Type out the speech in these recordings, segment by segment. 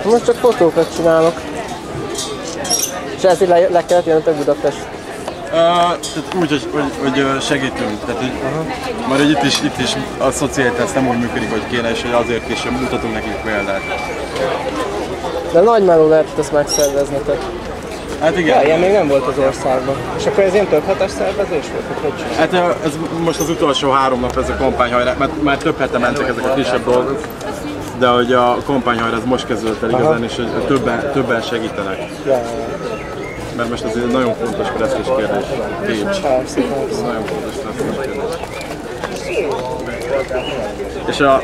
Most csak fotókat csinálok. És ezt így le kellett jönnötök Budapest? Tehát úgy, hogy segítünk. Tehát, hogy már itt is a Societas nem úgy működik, hogy kéne, és azért is mutatunk nekik példát. De nagy meló lehetett ezt megszerveznetek. Hát igen. Ja, ilyen még nem volt az országban. És akkor ez ilyen több hetes szervezés volt, hogy csinálják? Hát ez most az utolsó 3 nap ez a kampányhajrá, mert már több hete mentek ezek a kisebb dolgok, de hogy a kampányhajrá az most kezdődött el igazán, és hogy többen segítenek. Ja. Mert most ez egy nagyon fontos presztis kérdés. Pécs. Persze. Nagyon fontos presztis kérdés. És a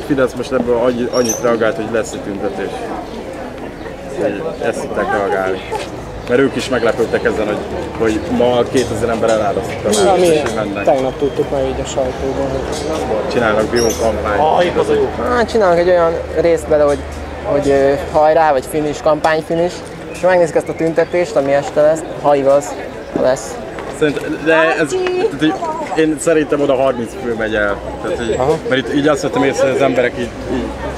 Fidesz most ebből annyit reagált, hogy lesz egy tüntetés. Ezt tudták reagálni. Mert ők is meglepődtek ezen, hogy ma 2000 ember eláldoztak a város, és mennek. Tegnap tudtuk meg így a sajtóban, hogy csinálnak biokampányt. Csinálnak egy olyan részt bele, hogy hajrá, vagy finish, kampányfinish, és megnézzük ezt a tüntetést, ami este lesz, ha igaz, lesz. Én szerintem oda 30 fő megy el. Tehát, mert itt így azt vettem észre, hogy az emberek így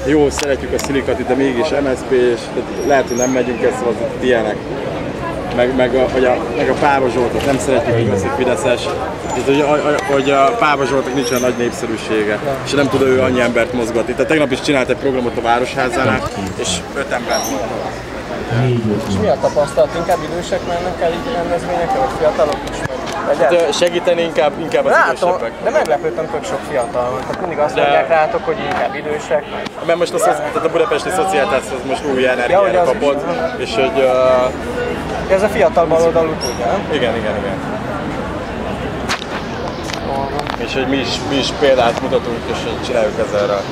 jó, szeretjük a szilikat, de mégis MSZP, és lehet, hogy nem megyünk ezt, az ilyenek. Meg a Páva Zsoltot nem szeretjük igaz, hogy Fideszes. Hogy a Páva Zsoltnak nincs olyan nagy népszerűsége, és nem tud ő annyi embert mozgatni. Tehát tegnap is csinált egy programot a Városházánál, és 5 embert mozgat. És mi a tapasztalat? Inkább idősek mennek el így rendezvényekre, vagy fiatalok is? Hát, segíteni inkább az idősebbek. De meglepődtem, tök sok fiatal van. Tehát mindig azt mondják rátok, hogy inkább idősek. Mert most a budapesti Societas az most új energiára kapott, és hogy... Ez a fiatal baloldalú tudja, nem? Igen. És hogy mi is példát mutatunk, és hogy csináljuk ezzel.